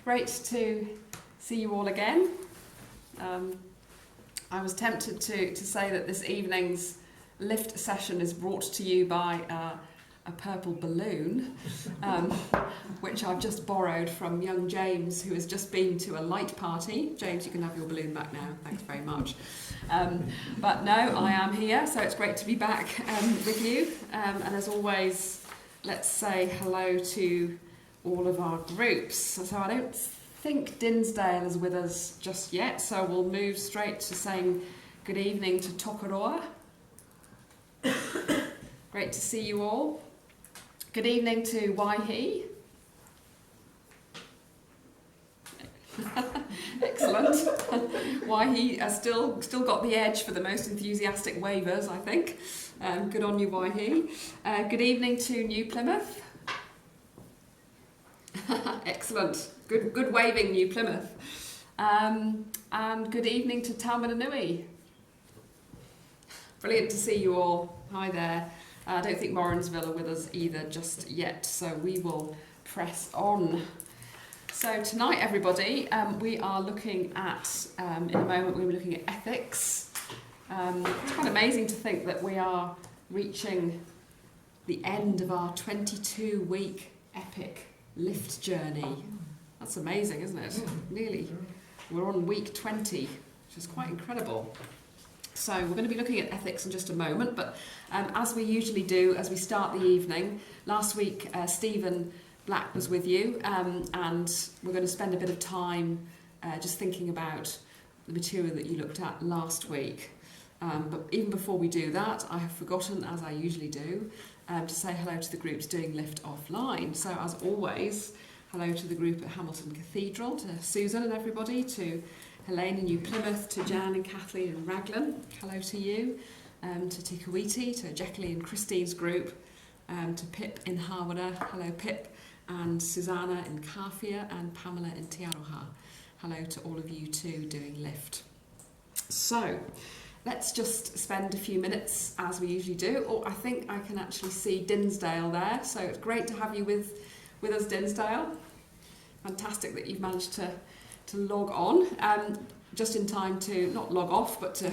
Great to see you all again. I was tempted to say that this evening's LiFT session is brought to you by a purple balloon, which I've just borrowed from young James, who has just been to a light party. James, you can have your balloon back now. Thanks very much. But no, I am here, so it's great to be back with you. And as always, let's say hello to all of our groups. So I don't think Dinsdale is with us just yet, so we'll move straight to saying good evening to Tokoroa. Great to see you all. Good evening to Waihi. Excellent. Waihi has still got the edge for the most enthusiastic wavers, I think. Good on you, Waihi. Good evening to New Plymouth. Excellent. Good waving, New Plymouth. And good evening to Taumarunui. Brilliant to see you all. Hi there. I don't think Morrinsville are with us either just yet, so we will press on. So tonight, everybody, we are looking at, in a moment, we'll be looking at ethics. It's quite amazing to think that we are reaching the end of our 22-week epic LiFT journey. That's amazing, isn't it? Nearly. We're on week 20, which is quite incredible. So we're going to be looking at ethics in just a moment, but as we usually do, as we start the evening, last week Stephen Black was with you, and we're going to spend a bit of time just thinking about the material that you looked at last week. But even before we do that, I have forgotten, as I usually do, to say hello to the groups doing LiFT offline. So as always, hello to the group at Hamilton Cathedral, to Susan and everybody, to Helene in New Plymouth, to Jan and Kathleen in Raglan, hello to you, to Tikawiti, to Jacqueline and Christine's group, to Pip in Hawera, hello Pip, and Susanna in Kafia, and Pamela in Te Aroha. Hello to all of you too doing LiFT. So, let's just spend a few minutes as we usually do. Oh, I think I can actually see Dinsdale there, so it's great to have you with us, Dinsdale. Fantastic that you've managed to log on, just in time to not log off, but to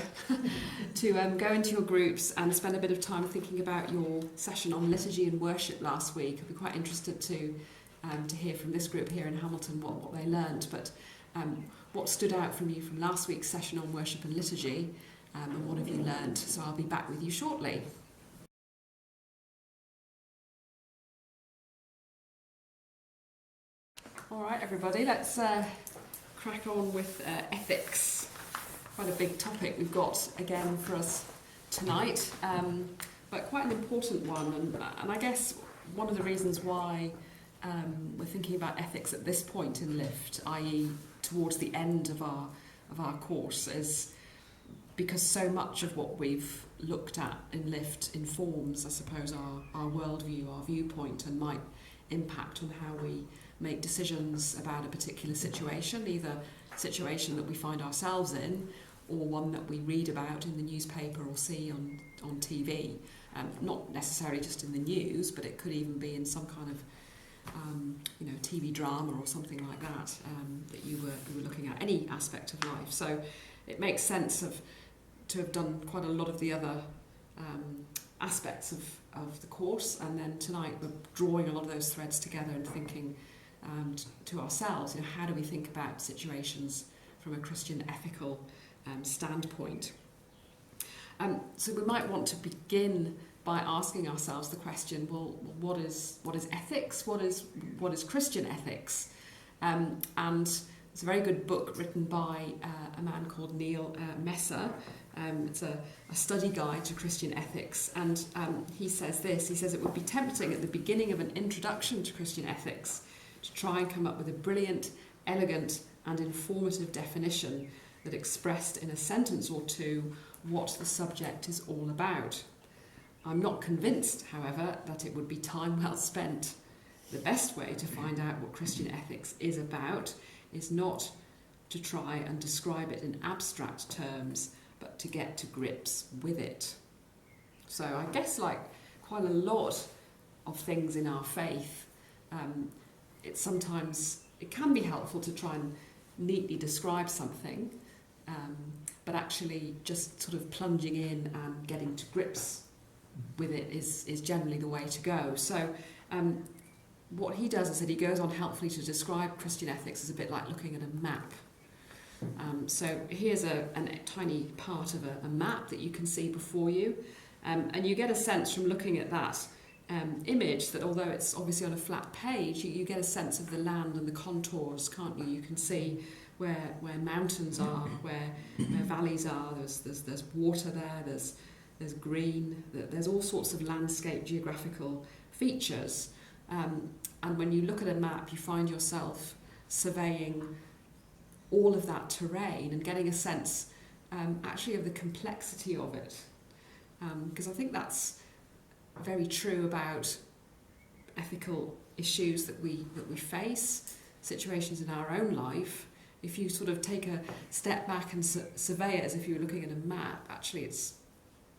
go into your groups and spend a bit of time thinking about your session on liturgy and worship last week. I'd be quite interested to hear from this group here in Hamilton what they learned, but what stood out from you from last week's session on worship and liturgy, and what have you learned? So I'll be back with you shortly. All right, everybody, let's crack on with ethics. Quite a big topic we've got again for us tonight, but quite an important one. And I guess one of the reasons why we're thinking about ethics at this point in LiFT, i.e. towards the end of our course, is because so much of what we've looked at in LiFT informs, I suppose, our worldview, our viewpoint, and might impact on how we make decisions about a particular situation, either a situation that we find ourselves in or one that we read about in the newspaper or see on TV. Not necessarily just in the news, but it could even be in some kind of TV drama or something like that that you were looking at, any aspect of life. So it makes sense to have done quite a lot of the other aspects of the course, and then tonight we're drawing a lot of those threads together and thinking to ourselves, how do we think about situations from a Christian ethical standpoint? So we might want to begin by asking ourselves the question: well, what is ethics? What is Christian ethics? And it's a very good book written by a man called Neil Messer. It's a study guide to Christian ethics, and he says this. He says it would be tempting at the beginning of an introduction to Christian ethics to try and come up with a brilliant, elegant and informative definition that expressed in a sentence or two what the subject is all about. I'm not convinced, however, that it would be time well spent. The best way to find out what Christian ethics is about is not to try and describe it in abstract terms, but to get to grips with it. So I guess like quite a lot of things in our faith, it's sometimes it can be helpful to try and neatly describe something, but actually just sort of plunging in and getting to grips with it is generally the way to go. So what he does is that he goes on helpfully to describe Christian ethics as a bit like looking at a map. So here's a tiny part of a map that you can see before you, and you get a sense from looking at that image that although it's obviously on a flat page, you get a sense of the land and the contours, can't you? You can see where mountains are, where valleys are. There's water there. There's green. There's all sorts of landscape geographical features. And when you look at a map, you find yourself surveying all of that terrain and getting a sense actually of the complexity of it. Because I think that's very true about ethical issues that we face, situations in our own life. If you sort of take a step back and survey it as if you were looking at a map, actually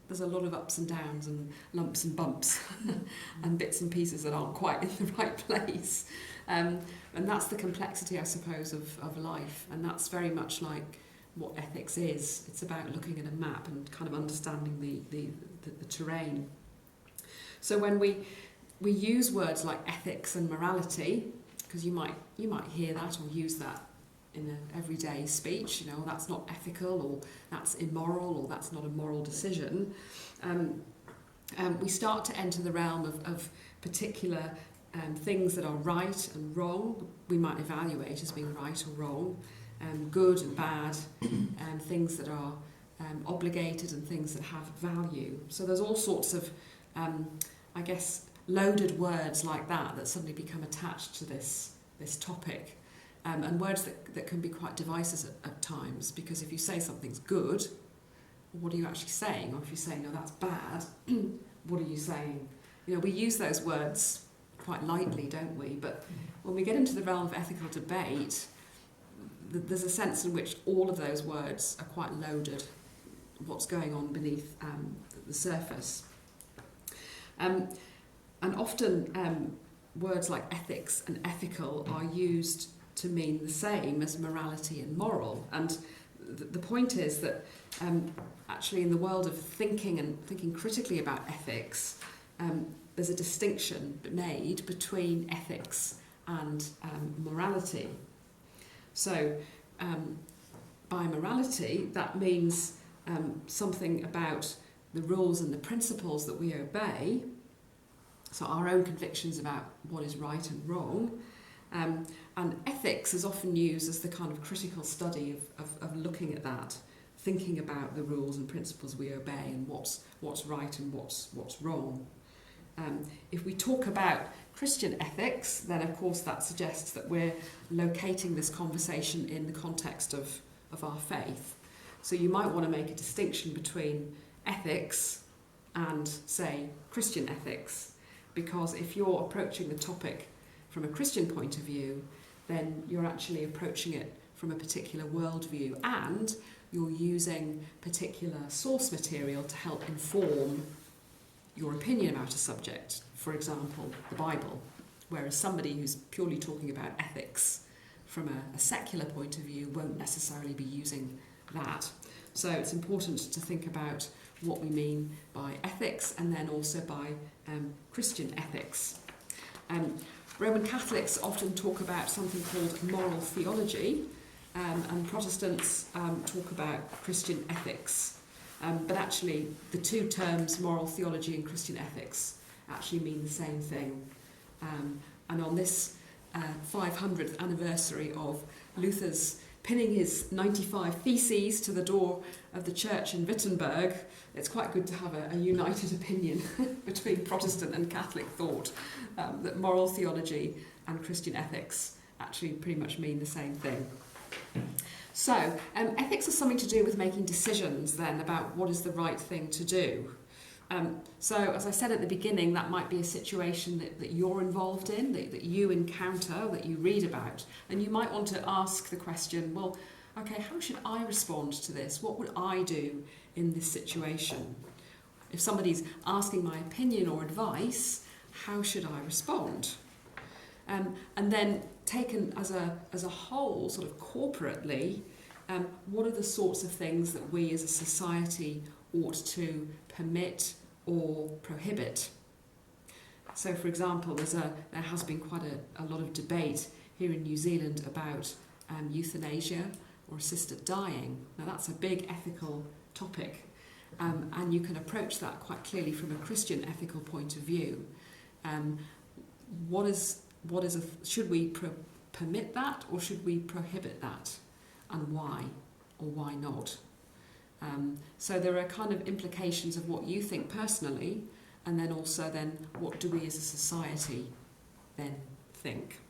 there's a lot of ups and downs and lumps and bumps and bits and pieces that aren't quite in the right place. And that's the complexity, I suppose, of life. And that's very much like what ethics is. It's about looking at a map and kind of understanding the terrain. So when we use words like ethics and morality, because you might hear that or use that in an everyday speech, that's not ethical, or that's immoral, or that's not a moral decision, we start to enter the realm of particular things that are right and wrong, we might evaluate as being right or wrong, good and bad, things that are obligated and things that have value. So there's all sorts of, loaded words like that suddenly become attached to this topic. And words that can be quite divisive at times, because if you say something's good, what are you actually saying? Or if you say, no, that's bad, what are you saying? We use those words quite lightly, don't we? But when we get into the realm of ethical debate, there's a sense in which all of those words are quite loaded, what's going on beneath the surface. And often words like ethics and ethical are used to mean the same as morality and moral. And the point is that actually in the world of thinking critically about ethics, there's a distinction made between ethics and morality. So by morality, that means something about the rules and the principles that we obey, so our own convictions about what is right and wrong. And ethics is often used as the kind of critical study of looking at that, thinking about the rules and principles we obey and what's right and what's wrong. If we talk about Christian ethics, then of course that suggests that we're locating this conversation in the context of our faith. So you might want to make a distinction between ethics and, say, Christian ethics, because if you're approaching the topic from a Christian point of view, then you're actually approaching it from a particular worldview, and you're using particular source material to help inform your opinion about a subject, for example, the Bible, whereas somebody who's purely talking about ethics from a secular point of view won't necessarily be using that. So it's important to think about what we mean by ethics and then also by Christian ethics. Roman Catholics often talk about something called moral theology, and Protestants talk about Christian ethics. But actually, the two terms, moral theology and Christian ethics, actually mean the same thing. And on this 500th anniversary of Luther's pinning his 95 Theses to the door of the church in Wittenberg, it's quite good to have a united opinion between Protestant and Catholic thought, that moral theology and Christian ethics actually pretty much mean the same thing. So, ethics has something to do with making decisions then about what is the right thing to do. So, as I said at the beginning, that might be a situation that you're involved in, that you encounter, that you read about. And you might want to ask the question, well, okay, how should I respond to this? What would I do in this situation? If somebody's asking my opinion or advice, how should I respond? And then taken as a whole, sort of corporately, what are the sorts of things that we as a society ought to permit or prohibit? So, for example, there has been quite a lot of debate here in New Zealand about euthanasia or assisted dying. Now, that's a big ethical topic, and you can approach that quite clearly from a Christian ethical point of view. Should we permit that, or should we prohibit that, and why, or why not? So there are kind of implications of what you think personally, and then also what do we as a society then think?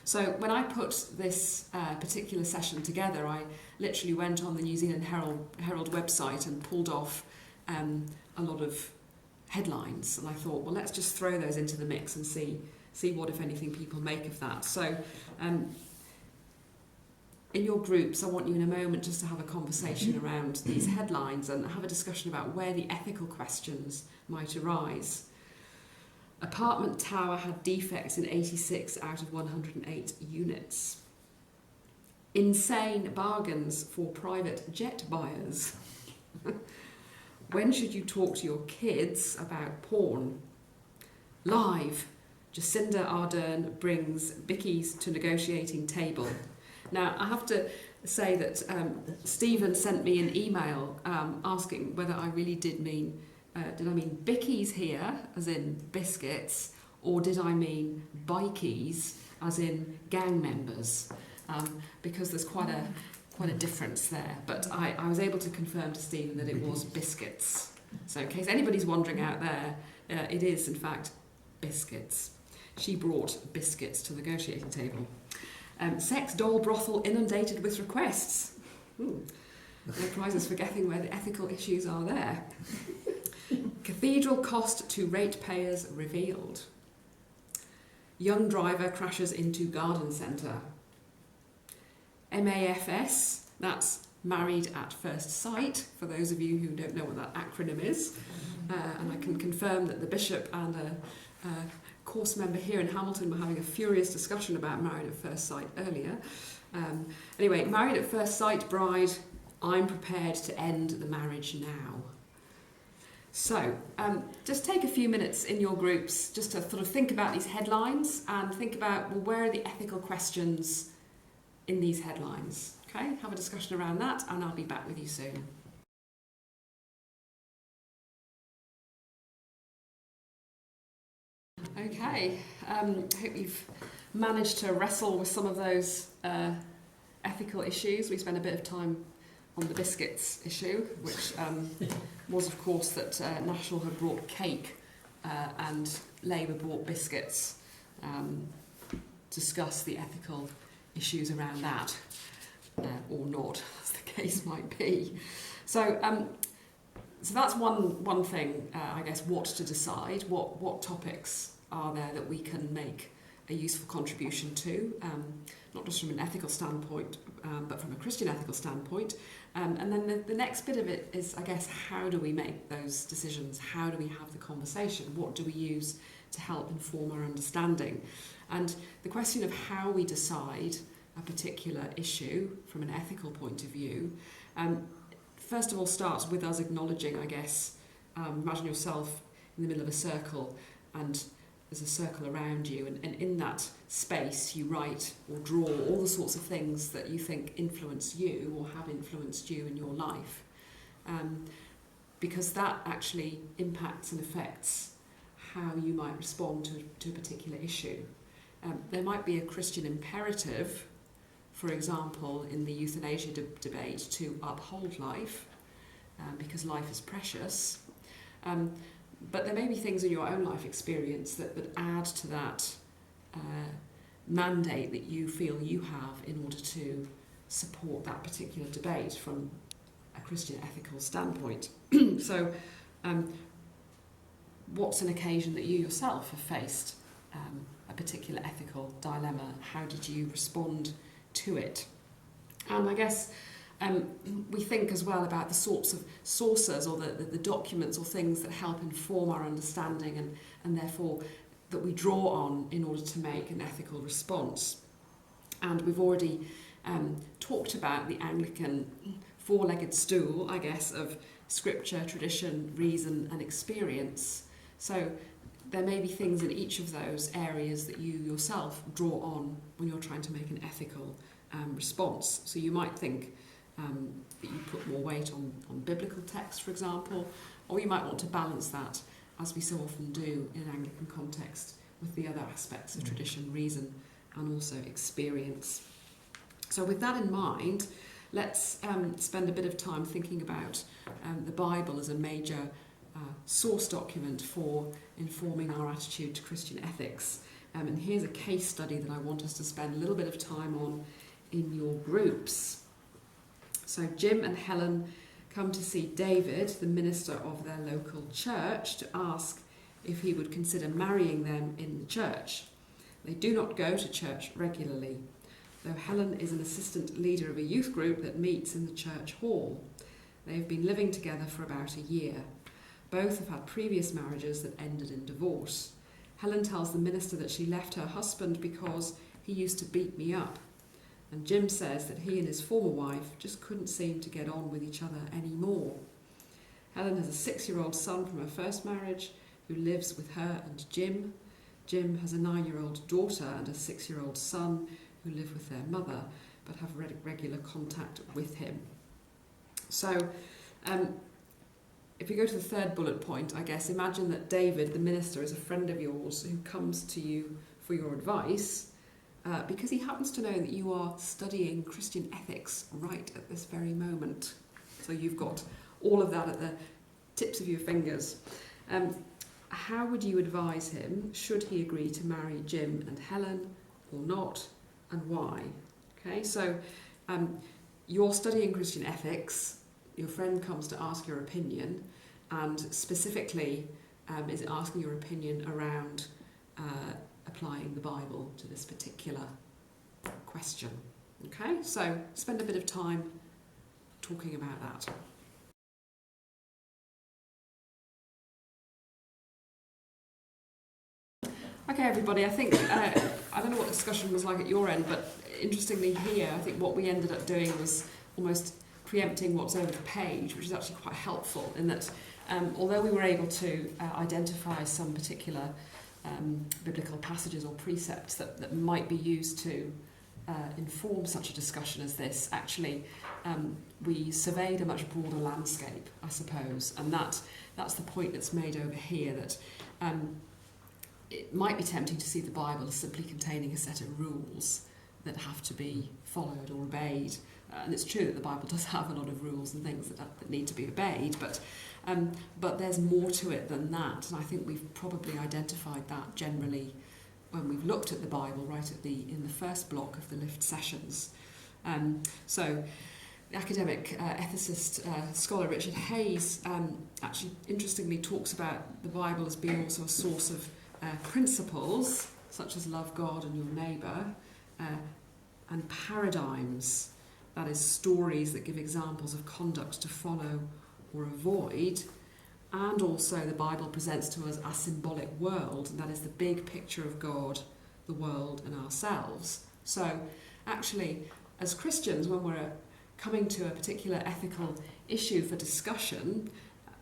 So when I put this particular session together, I literally went on the New Zealand Herald website and pulled off a lot of headlines, and I thought, well, let's just throw those into the mix and see what, if anything, people make of that. So in your groups, I want you in a moment just to have a conversation around these headlines and have a discussion about where the ethical questions might arise. Apartment tower had defects in 86 out of 108 units. Insane bargains for private jet buyers. When should you talk to your kids about porn? Live, Jacinda Ardern brings Bickies to negotiating table. Now, I have to say that Stephen sent me an email asking whether I really did I mean bickies here, as in biscuits, or did I mean bikies, as in gang members? Because there's quite a difference there. But I was able to confirm to Stephen that it was biscuits. So in case anybody's wondering out there, it is in fact biscuits. She brought biscuits to the negotiating table. Sex doll brothel inundated with requests. No prizes for guessing where the ethical issues are there. Cathedral cost to ratepayers revealed. Young driver crashes into garden centre. MAFS, that's Married at First Sight, for those of you who don't know what that acronym is. And I can confirm that the bishop and a course member here in Hamilton were having a furious discussion about Married at First Sight earlier. Anyway, Married at First Sight bride, I'm prepared to end the marriage now. So, just take a few minutes in your groups just to sort of think about these headlines and think about, well, where are the ethical questions in these headlines? Okay, have a discussion around that, and I'll be back with you soon. Okay, I hope you've managed to wrestle with some of those ethical issues. We spent a bit of time on the biscuits issue, which was, of course, that National had brought cake and Labour brought biscuits. Discuss the ethical issues around that, or not, as the case might be. So that's one thing, I guess, what to decide, what topics are there that we can make a useful contribution to, not just from an ethical standpoint, but from a Christian ethical standpoint. And then the next bit of it is, I guess, how do we make those decisions? How do we have the conversation? What do we use to help inform our understanding? And the question of how we decide a particular issue from an ethical point of view, first of all starts with us acknowledging, I guess, imagine yourself in the middle of a circle and there's a circle around you, and in that space you write or draw all the sorts of things that you think influence you or have influenced you in your life, because that actually impacts and affects how you might respond to a particular issue. There might be a Christian imperative, for example, in the euthanasia debate, to uphold life, because life is precious. But there may be things in your own life experience that add to that mandate that you feel you have in order to support that particular debate from a Christian ethical standpoint. So what's an occasion that you yourself have faced a particular ethical dilemma? How did you respond to it? And I guess we think as well about the sorts of sources or the documents or things that help inform our understanding and therefore that we draw on in order to make an ethical response. And we've already talked about the Anglican four-legged stool, I guess, of scripture, tradition, reason and experience. So there may be things in each of those areas that you yourself draw on when you're trying to make an ethical response. So you might think that you put more weight on biblical text, for example, or you might want to balance that, as we so often do in an Anglican context, with the other aspects of tradition, reason and also experience. So with that in mind, let's spend a bit of time thinking about the Bible as a major source document for informing our attitude to Christian ethics. And here's a case study that I want us to spend a little bit of time on in your groups. So Jim and Helen come to see David, the minister of their local church, to ask if he would consider marrying them in the church. They do not go to church regularly, though Helen is an assistant leader of a youth group that meets in the church hall. They have been living together for about a year. Both have had previous marriages that ended in divorce. Helen tells the minister that she left her husband because he used to beat me up. And Jim says that he and his former wife just couldn't seem to get on with each other anymore. Helen has a 6-year-old son from her first marriage who lives with her and Jim. Jim has a 9-year-old daughter and a 6-year-old son who live with their mother but have regular contact with him. So if we go to the third bullet point, I guess, imagine that David, the minister, is a friend of yours who comes to you for your advice because he happens to know that you are studying Christian ethics right at this very moment. So you've got all of that at the tips of your fingers. How would you advise him? Should he agree to marry Jim and Helen or not, and why? Okay, so you're studying Christian ethics, your friend comes to ask your opinion, and specifically is asking your opinion around applying the Bible to this particular question. Okay, so spend a bit of time talking about that. Okay, everybody, I think, I don't know what the discussion was like at your end, but interestingly here, I think what we ended up doing was almost preempting what's over the page, which is actually quite helpful in that although we were able to identify some particular biblical passages or precepts that might be used to inform such a discussion as this, actually we surveyed a much broader landscape, I suppose, and that's the point that's made over here, that it might be tempting to see the Bible as simply containing a set of rules that have to be followed or obeyed. And it's true that the Bible does have a lot of rules and things that need to be obeyed, but there's more to it than that. And I think we've probably identified that generally when we've looked at the Bible right in the first block of the LiFT sessions. So the academic ethicist scholar Richard Hayes actually interestingly talks about the Bible as being also a source of principles such as love God and your neighbour, and paradigms, that is, stories that give examples of conduct to follow or avoid, and also the Bible presents to us a symbolic world, and that is the big picture of God, the world and ourselves. So actually, as Christians, when we're coming to a particular ethical issue for discussion,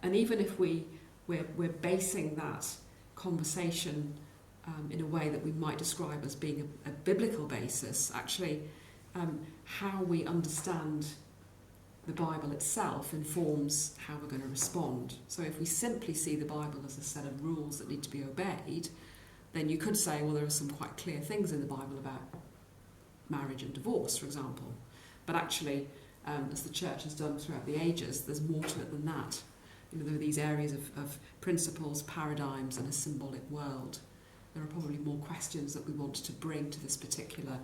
and even if we're basing that conversation in a way that we might describe as being a biblical basis, actually how we understand the Bible itself informs how we're going to respond. So if we simply see the Bible as a set of rules that need to be obeyed, then you could say, well, there are some quite clear things in the Bible about marriage and divorce, for example. But actually, as the church has done throughout the ages, there's more to it than that. You know, there are these areas of principles, paradigms, and a symbolic world. There are probably more questions that we want to bring to this particular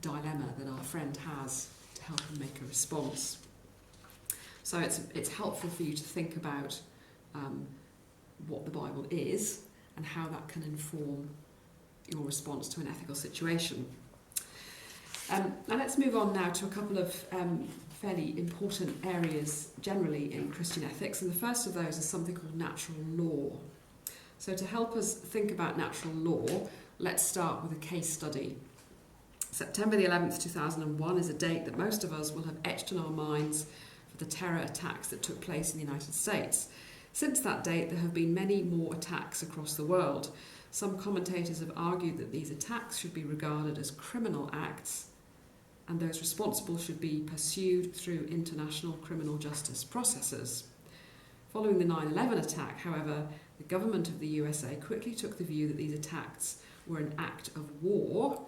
dilemma that our friend has to help him make a response. So it's helpful for you to think about what the Bible is and how that can inform your response to an ethical situation. And let's move on now to a couple of fairly important areas generally in Christian ethics, and the first of those is something called natural law. So to help us think about natural law, let's start with a case study. September the 11th, 2001 is a date that most of us will have etched in our minds for the terror attacks that took place in the United States. Since that date, there have been many more attacks across the world. Some commentators have argued that these attacks should be regarded as criminal acts, and those responsible should be pursued through international criminal justice processes. Following the 9/11 attack, however, the government of the USA quickly took the view that these attacks were an act of war,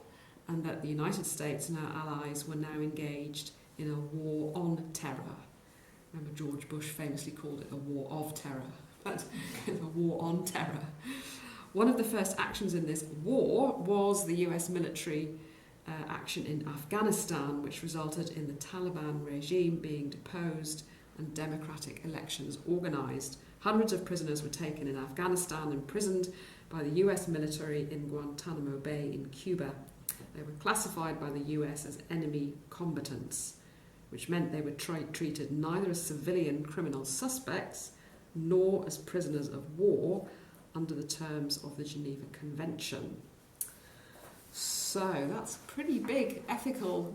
and that the United States and our allies were now engaged in a war on terror. Remember, George Bush famously called it a war of terror, but a war on terror. One of the first actions in this war was the US military action in Afghanistan, which resulted in the Taliban regime being deposed and democratic elections organised. Hundreds of prisoners were taken in Afghanistan and imprisoned by the US military in Guantanamo Bay in Cuba. They were classified by the US as enemy combatants, which meant they were treated neither as civilian criminal suspects nor as prisoners of war under the terms of the Geneva Convention. So that's a pretty big ethical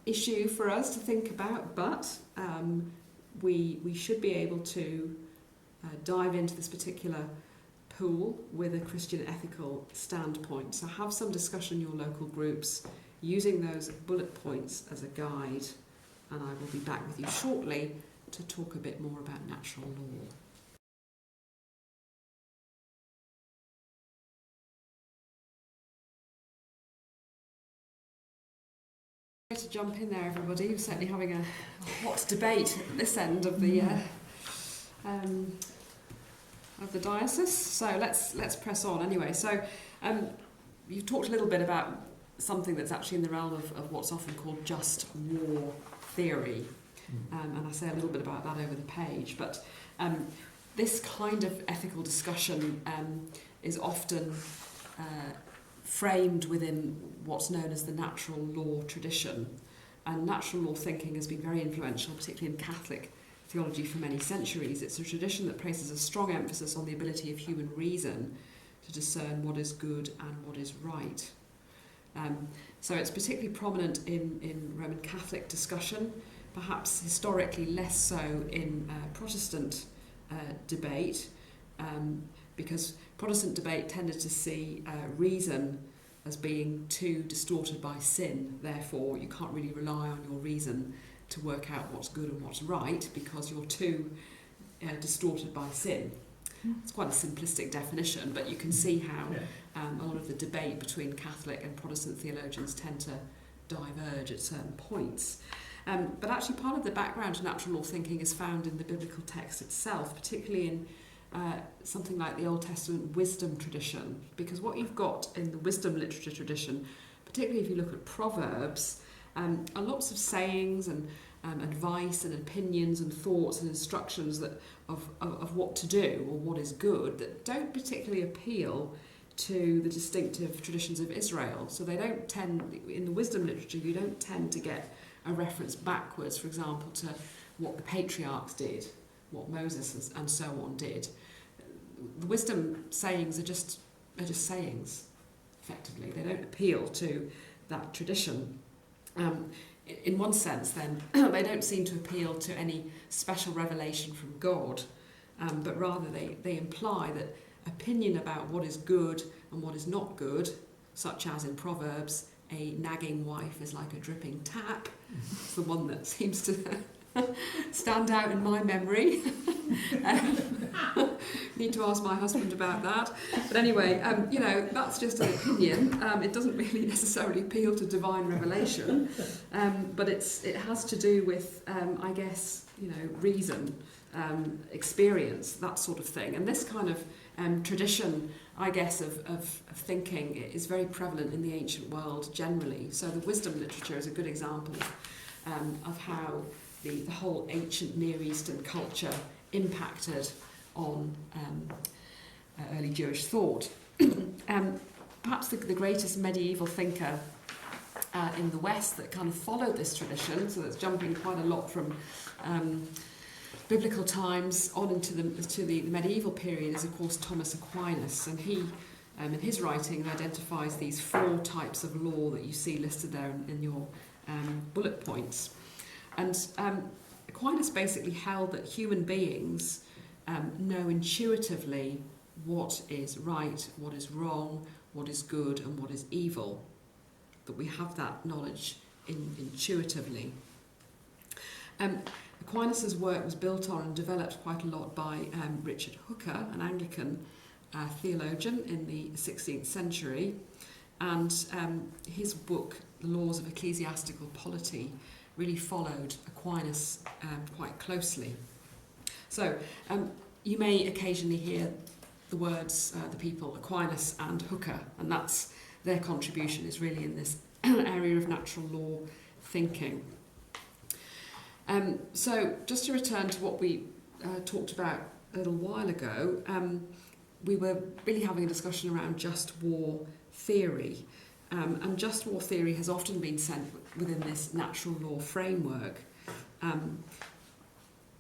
issue for us to think about, but we should be able to dive into this particular pool with a Christian ethical standpoint. So have some discussion in your local groups using those bullet points as a guide, and I will be back with you shortly to talk a bit more about natural law. To jump in there, everybody. We're certainly having a hot debate at this end of the diocese. So let's press on anyway. So you talked a little bit about something that's actually in the realm of what's often called just war theory, and I say a little bit about that over the page. But this kind of ethical discussion is often framed within what's known as the natural law tradition. And natural law thinking has been very influential, particularly in Catholic theology for many centuries. It's a tradition that places a strong emphasis on the ability of human reason to discern what is good and what is right. So it's particularly prominent in Roman Catholic discussion, perhaps historically less so in Protestant debate, because Protestant debate tended to see reason as being too distorted by sin. Therefore, you can't really rely on your reason to work out what's good and what's right because you're too distorted by sin. It's quite a simplistic definition, but you can see how a lot of the debate between Catholic and Protestant theologians tend to diverge at certain points. But actually part of the background to natural law thinking is found in the biblical text itself, particularly in something like the Old Testament wisdom tradition, because what you've got in the wisdom literature tradition, particularly if you look at Proverbs, are lots of sayings and advice and opinions and thoughts and instructions that of what to do or what is good that don't particularly appeal to the distinctive traditions of Israel. So they don't tend, in the wisdom literature, you don't tend to get a reference backwards, for example, to what the patriarchs did, what Moses and so on did. The wisdom sayings are just sayings, effectively. They don't appeal to that tradition. In one sense, then, they don't seem to appeal to any special revelation from God, but rather they imply that opinion about what is good and what is not good, such as in Proverbs, a nagging wife is like a dripping tap. It's the one that seems to stand out in my memory. Need to ask my husband about that. But anyway, that's just an opinion. It doesn't really necessarily appeal to divine revelation, but it has to do with, I guess, reason, experience, that sort of thing. And this kind of tradition, I guess, of thinking is very prevalent in the ancient world generally. So the wisdom literature is a good example of how the whole ancient Near Eastern culture impacted on early Jewish thought. Perhaps the greatest medieval thinker in the West that kind of followed this tradition, so that's jumping quite a lot from biblical times on into the medieval period is, of course, Thomas Aquinas, and he, in his writing, identifies these 4 types of law that you see listed there in your bullet points. And Aquinas basically held that human beings know intuitively what is right, what is wrong, what is good, and what is evil. That we have that knowledge intuitively. Aquinas' work was built on and developed quite a lot by Richard Hooker, an Anglican theologian in the 16th century, and his book, The Laws of Ecclesiastical Polity, really followed Aquinas quite closely. So you may occasionally hear the words, the people Aquinas and Hooker, and that's their contribution is really in this area of natural law thinking. So just to return to what we talked about a little while ago, we were really having a discussion around just war theory. And just war theory has often been sent within this natural law framework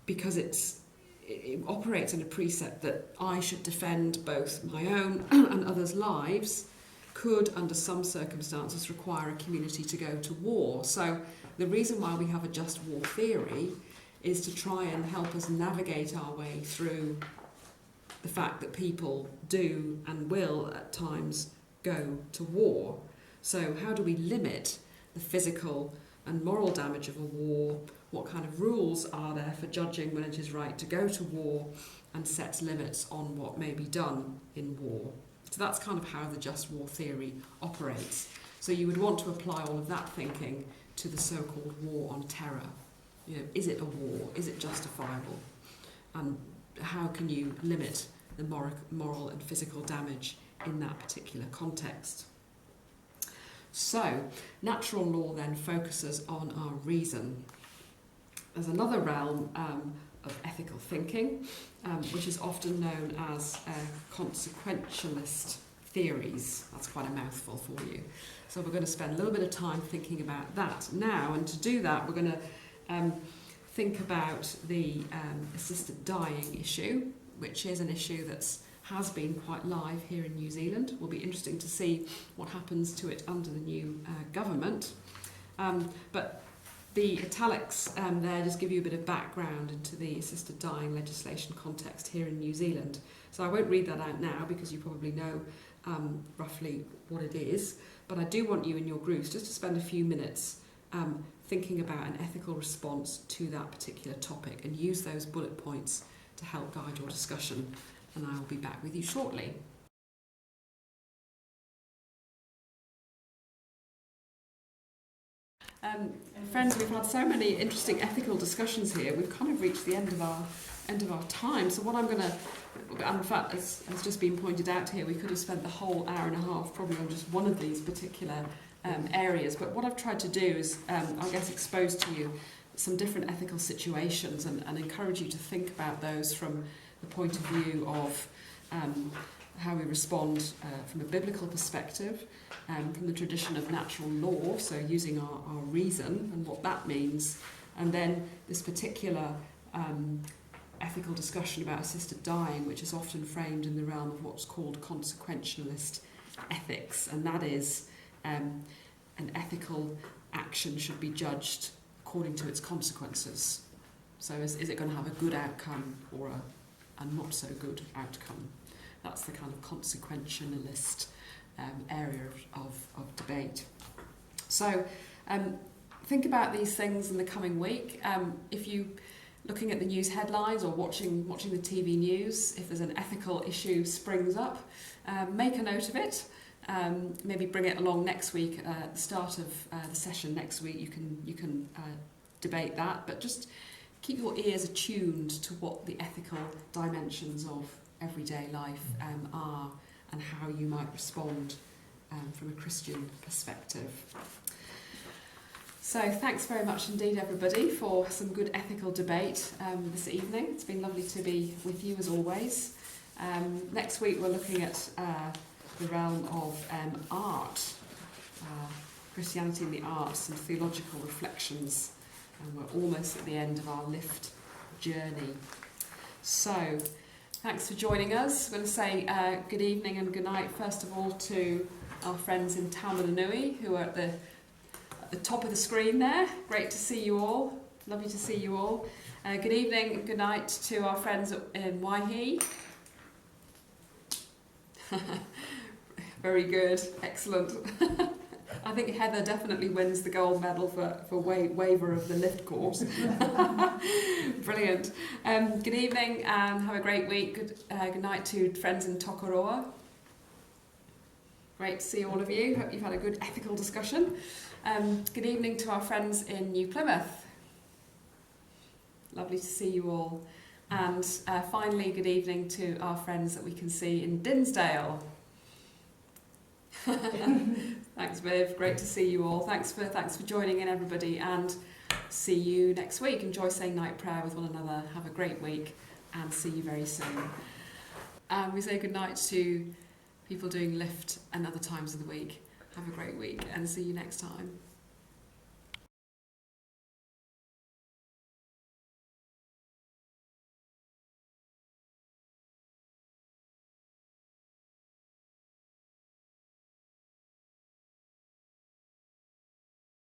because it operates on a precept that I should defend both my own and others' lives, could, under some circumstances, require a community to go to war. So the reason why we have a just war theory is to try and help us navigate our way through the fact that people do and will at times go to war. So how do we limit the physical and moral damage of a war? What kind of rules are there for judging when it is right to go to war, and sets limits on what may be done in war? So that's kind of how the just war theory operates. So you would want to apply all of that thinking to the so-called war on terror. You know, is it a war? Is it justifiable? And how can you limit the moral and physical damage in that particular context? So, natural law then focuses on our reason. There's another realm of ethical thinking, which is often known as consequentialist theories. That's quite a mouthful for you. So we're going to spend a little bit of time thinking about that now, and to do that we're going to think about the assisted dying issue, which is an issue that's has been quite live here in New Zealand. It will be interesting to see what happens to it under the new government. But the italics there just give you a bit of background into the assisted dying legislation context here in New Zealand. So I won't read that out now because you probably know roughly what it is. But I do want you in your groups just to spend a few minutes thinking about an ethical response to that particular topic, and use those bullet points to help guide your discussion. And I will be back with you shortly. Friends, we've had so many interesting ethical discussions here. We've kind of reached the end of our time. So what I'm going to, in fact, as has just been pointed out here, we could have spent the whole hour and a half probably on just one of these particular areas. But what I've tried to do is, I guess, expose to you some different ethical situations and encourage you to think about those from the point of view of how we respond from a biblical perspective, from the tradition of natural law, so using our reason and what that means, and then this particular ethical discussion about assisted dying, which is often framed in the realm of what's called consequentialist ethics, and that is an ethical action should be judged according to its consequences. So is it going to have a good outcome or a not so good outcome? That's the kind of consequentialist area of debate. So think about these things in the coming week. If you looking at the news headlines or watching the TV news, if there's an ethical issue springs up, make a note of it. Maybe bring it along next week at the start of the session next week. You can debate that, but just keep your ears attuned to what the ethical dimensions of everyday life are, and how you might respond from a Christian perspective. So thanks very much indeed, everybody, for some good ethical debate this evening. It's been lovely to be with you as always. Next week we're looking at the realm of art, Christianity in the arts and theological reflections, and we're almost at the end of our LiFT journey. So, thanks for joining us. I'm going to say good evening and good night, first of all, to our friends in Taumarunui, who are at the top of the screen there. Great to see you all. Lovely to see you all. Good evening and good night to our friends in Waihi. Very good. Excellent. I think Heather definitely wins the gold medal for waiver of the lift course. Brilliant. Good evening and have a great week. Good night to friends in Tokoroa. Great to see all of you. Hope you've had a good ethical discussion. Good evening to our friends in New Plymouth. Lovely to see you all. And finally, good evening to our friends that we can see in Dinsdale. Thanks, Viv. Great to see you all. Thanks for joining in, everybody, and see you next week. Enjoy saying night prayer with one another. Have a great week, and see you very soon. And we say good night to people doing LiFT and other times of the week. Have a great week, and see you next time.